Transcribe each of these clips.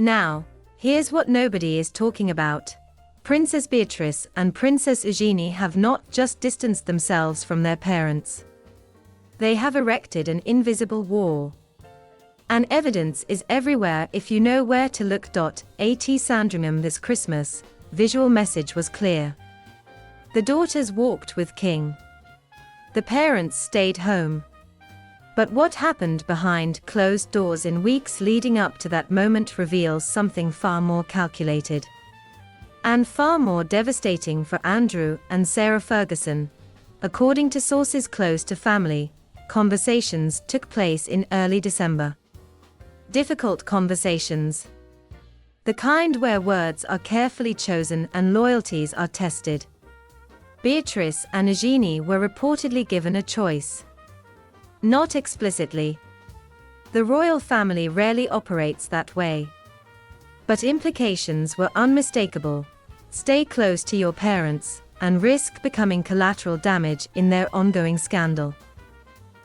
Now, here's what nobody is talking about. Princess Beatrice and Princess Eugenie have not just distanced themselves from their parents. They have erected an invisible wall. And evidence is everywhere if you know where to look. At Sandringham this Christmas, visual message was clear. The daughters walked with King. The parents stayed home. But what happened behind closed doors in weeks leading up to that moment reveals something far more calculated. And far more devastating for Andrew and Sarah Ferguson. According to sources close to family, conversations took place in early December. Difficult conversations. The kind where words are carefully chosen and loyalties are tested. Beatrice and Eugenie were reportedly given a choice. Not explicitly. The royal family rarely operates that way. But implications were unmistakable. Stay close to your parents, and risk becoming collateral damage in their ongoing scandal.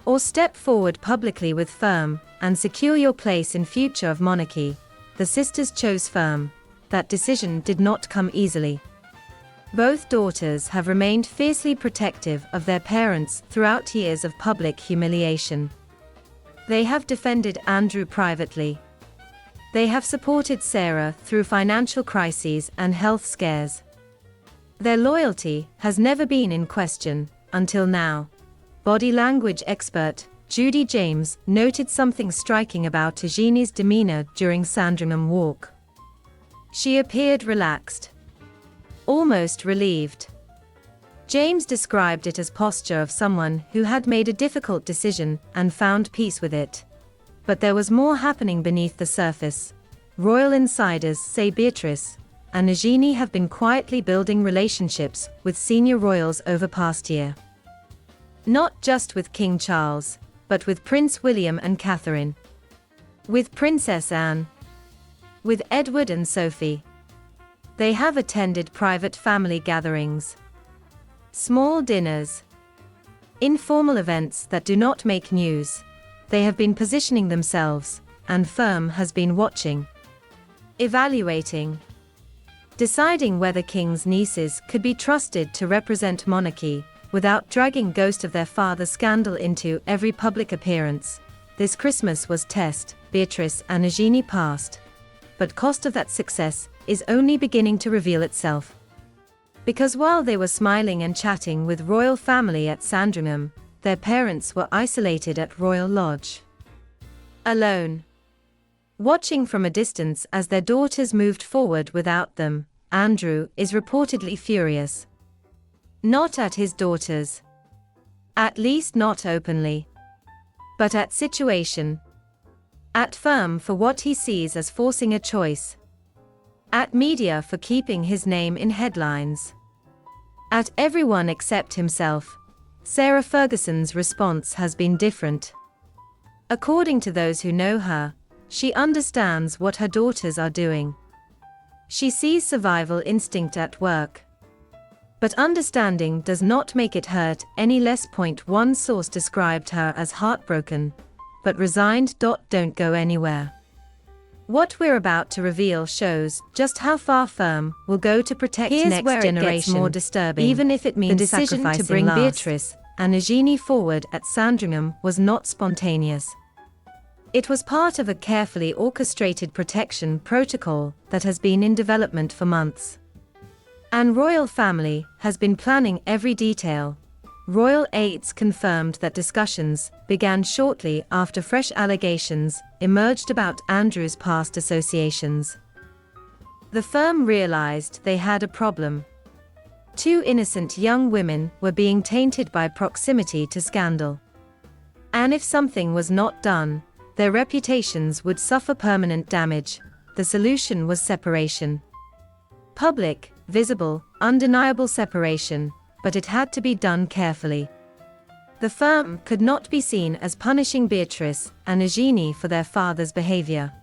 Or step forward publicly with firm, and secure your place in future of monarchy. The sisters chose firm. That decision did not come easily. Both daughters have remained fiercely protective of their parents throughout years of public humiliation. They have defended Andrew privately. They have supported Sarah through financial crises and health scares. Their loyalty has never been in question, until now. Body language expert Judy James noted something striking about Eugenie's demeanor during Sandringham walk. She appeared relaxed. Almost relieved. James described it as posture of someone who had made a difficult decision and found peace with it. But there was more happening beneath the surface. Royal insiders say Beatrice and Eugenie have been quietly building relationships with senior royals over past year. Not just with King Charles, but with Prince William and Catherine. With Princess Anne. With Edward and Sophie. They have attended private family gatherings. Small dinners. Informal events that do not make news. They have been positioning themselves, and firm has been watching. Evaluating. Deciding whether King's nieces could be trusted to represent monarchy, without dragging ghost of their father scandal into every public appearance. This Christmas was test. Beatrice and Eugenie passed. But cost of that success is only beginning to reveal itself. Because while they were smiling and chatting with royal family at Sandringham, their parents were isolated at Royal Lodge. Alone. Watching from a distance as their daughters moved forward without them, Andrew is reportedly furious. Not at his daughters. At least not openly. But at situation. At firm for what he sees as forcing a choice. At media for keeping his name in headlines. At everyone except himself. Sarah Ferguson's response has been different. According to those who know her, she understands what her daughters are doing. She sees survival instinct at work. But understanding does not make it hurt any less. One source described her as heartbroken, but resigned. Don't go anywhere. What we're about to reveal shows just how far firm will go to protect next generation. It gets more disturbing. Even if it means the decision to bring Beatrice and Eugenie forward at Sandringham was not spontaneous. It was part of a carefully orchestrated protection protocol that has been in development for months. And royal family has been planning every detail. Royal aides confirmed that discussions began shortly after fresh allegations emerged about Andrew's past associations. The firm realized they had a problem. Two innocent young women were being tainted by proximity to scandal. And if something was not done, their reputations would suffer permanent damage. The solution was separation. Public, visible, undeniable separation, but it had to be done carefully. The firm could not be seen as punishing Beatrice and Eugenie for their father's behavior.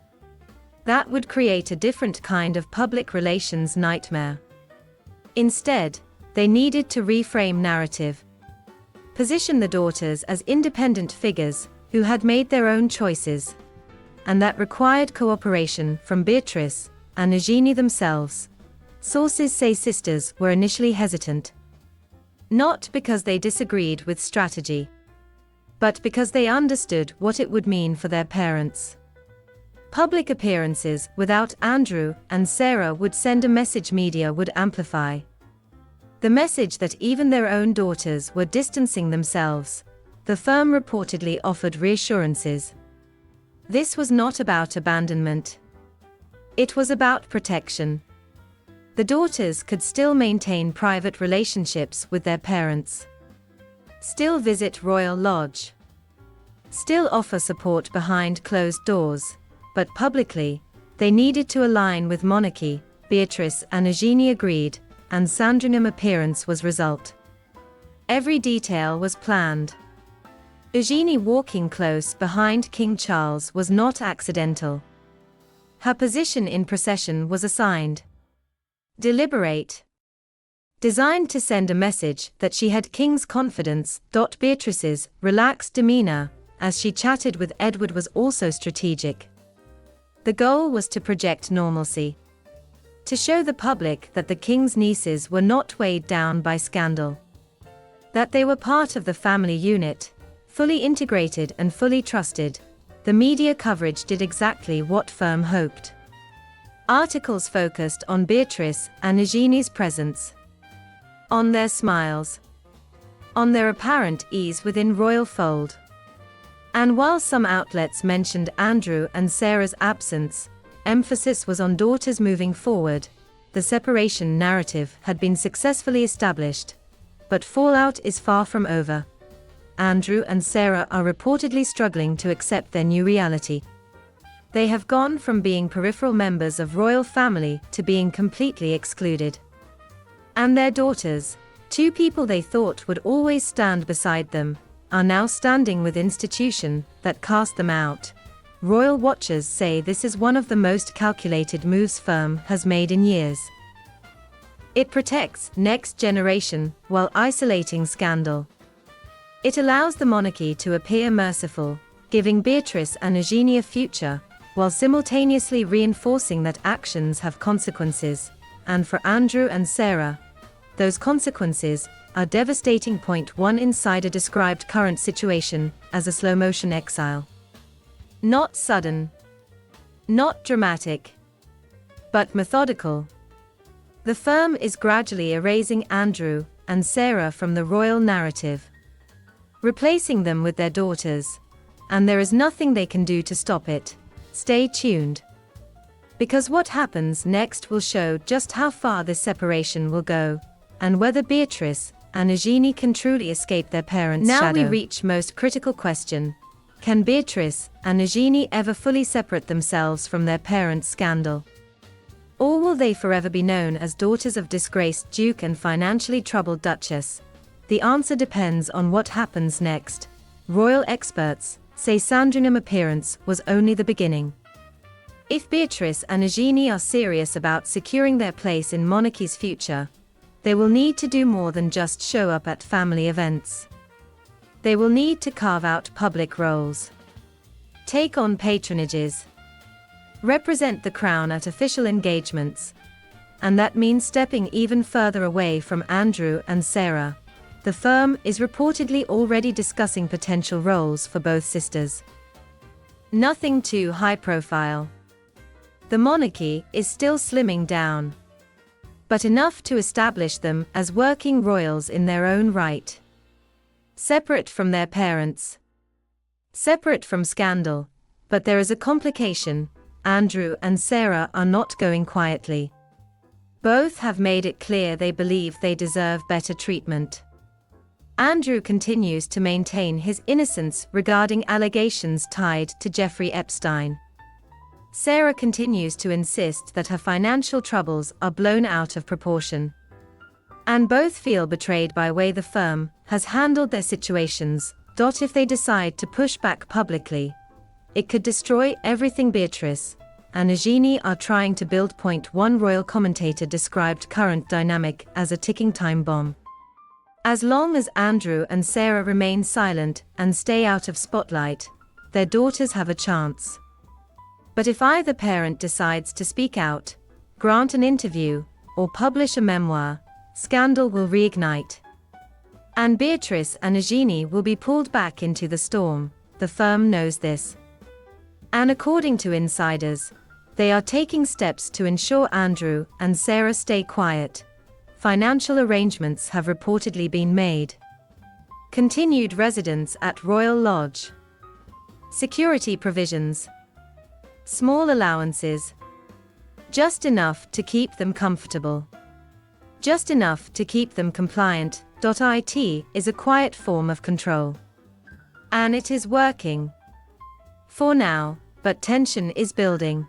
That would create a different kind of public relations nightmare. Instead, they needed to reframe narrative. Position the daughters as independent figures who had made their own choices. and that required cooperation from Beatrice and Eugenie themselves. Sources say sisters were initially hesitant, not because they disagreed with strategy, but because they understood what it would mean for their parents. Public appearances without Andrew and Sarah would send a message media would amplify. The message that even their own daughters were distancing themselves. The firm reportedly offered reassurances. This was not about abandonment. It was about protection. The daughters could still maintain private relationships with their parents, still visit Royal Lodge, still offer support behind closed doors, but publicly, they needed to align with monarchy. Beatrice and Eugenie agreed, and Sandringham appearance was result. Every detail was planned. Eugenie walking close behind King Charles was not accidental. Her position in procession was assigned. Deliberate. Designed to send a message that she had King's confidence. Beatrice's relaxed demeanor as she chatted with Edward was also strategic. The goal was to project normalcy, to show the public that the King's nieces were not weighed down by scandal, that they were part of the family unit, fully integrated and fully trusted. The media coverage did exactly what firm hoped. Articles focused on Beatrice and Eugenie's presence, on their smiles, on their apparent ease within royal fold. And while some outlets mentioned Andrew and Sarah's absence, emphasis was on daughters moving forward. The separation narrative had been successfully established, but fallout is far from over. Andrew and Sarah are reportedly struggling to accept their new reality. They have gone from being peripheral members of royal family to being completely excluded. And their daughters, two people they thought would always stand beside them, are now standing with institution that cast them out. Royal watchers say this is one of the most calculated moves firm has made in years. It protects next generation while isolating scandal. It allows the monarchy to appear merciful, giving Beatrice and Eugenie a future, while simultaneously reinforcing that actions have consequences. And for Andrew and Sarah, those consequences are devastating. One insider described current situation as a slow-motion exile. Not sudden, not dramatic, but methodical. The firm is gradually erasing Andrew and Sarah from the royal narrative, replacing them with their daughters, and there is nothing they can do to stop it. Stay tuned, because what happens next will show just how far this separation will go, and whether Beatrice and Eugenie can truly escape their parents' shadow. Now we reach most critical question. Can Beatrice and Eugenie ever fully separate themselves from their parents' scandal? Or will they forever be known as daughters of disgraced duke and financially troubled duchess? The answer depends on what happens next. Royal experts say Sandringham appearance was only the beginning. If Beatrice and Eugenie are serious about securing their place in monarchy's future, they will need to do more than just show up at family events. They will need to carve out public roles, take on patronages, represent the crown at official engagements, and that means stepping even further away from Andrew and Sarah. The firm is reportedly already discussing potential roles for both sisters. Nothing too high profile. The monarchy is still slimming down, but enough to establish them as working royals in their own right. Separate from their parents, separate from scandal, but there is a complication. Andrew and Sarah are not going quietly. Both have made it clear they believe they deserve better treatment. Andrew continues to maintain his innocence regarding allegations tied to Jeffrey Epstein. Sarah continues to insist that her financial troubles are blown out of proportion. And both feel betrayed by the way the firm has handled their situations. If they decide to push back publicly, it could destroy everything. Beatrice and Eugenie are trying to build. One royal commentator described current dynamic as a ticking time bomb. As long as Andrew and Sarah remain silent and stay out of spotlight, their daughters have a chance. But if either parent decides to speak out, grant an interview, or publish a memoir, scandal will reignite. And Beatrice and Eugenie will be pulled back into the storm. The firm knows this. And according to insiders, they are taking steps to ensure Andrew and Sarah stay quiet. Financial arrangements have reportedly been made. Continued residence at Royal Lodge. Security provisions. Small allowances. Just enough to keep them comfortable. Just enough to keep them compliant. It is a quiet form of control. And it is working. For now, but tension is building.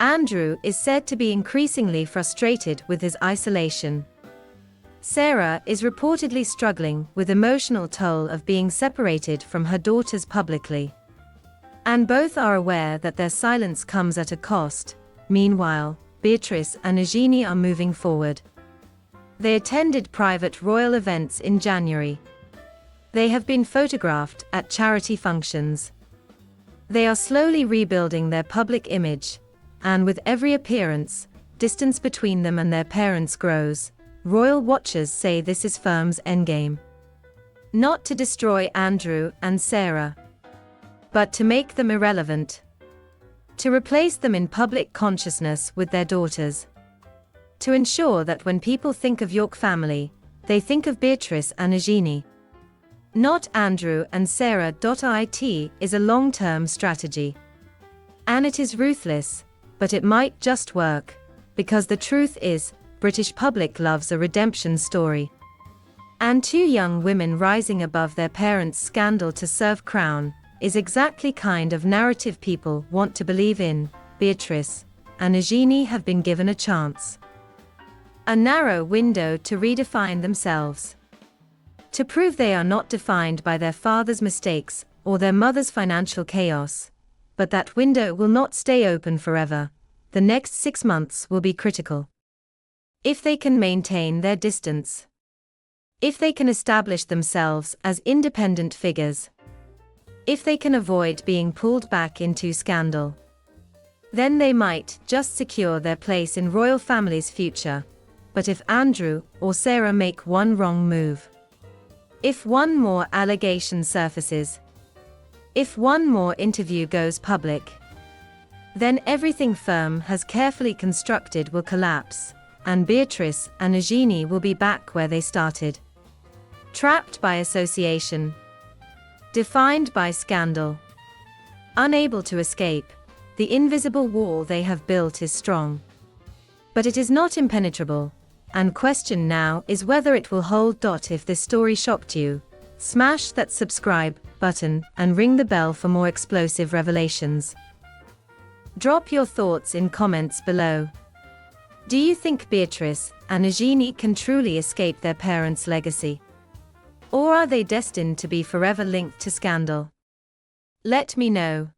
Andrew is said to be increasingly frustrated with his isolation. Sarah is reportedly struggling with emotional toll of being separated from her daughters publicly. And both are aware that their silence comes at a cost. Meanwhile, Beatrice and Eugenie are moving forward. They attended private royal events in January. They have been photographed at charity functions. They are slowly rebuilding their public image, and with every appearance, distance between them and their parents grows. Royal watchers say this is firm's endgame. Not to destroy Andrew and Sarah, but to make them irrelevant. To replace them in public consciousness with their daughters. To ensure that when people think of York family, they think of Beatrice and Eugenie. Not Andrew and Sarah. It is a long-term strategy. And it is ruthless, but it might just work, because the truth is, British public loves a redemption story. And two young women rising above their parents' scandal to serve crown, is exactly kind of narrative people want to believe in. Beatrice and Eugenie have been given a chance. A narrow window to redefine themselves. To prove they are not defined by their father's mistakes or their mother's financial chaos. But that window will not stay open forever. The next 6 months will be critical. If they can maintain their distance. If they can establish themselves as independent figures. If they can avoid being pulled back into scandal. Then they might just secure their place in royal family's future. But if Andrew or Sarah make one wrong move. If one more allegation surfaces. If one more interview goes public. Then everything firm has carefully constructed will collapse, and Beatrice and Eugenie will be back where they started. Trapped by association. Defined by scandal. Unable to escape, the invisible wall they have built is strong. But it is not impenetrable, and question now is whether it will hold. If this story shocked you, smash that subscribe button and ring the bell for more explosive revelations. Drop your thoughts in comments below. Do you think Beatrice and Eugenie can truly escape their parents' legacy? Or are they destined to be forever linked to scandal? Let me know.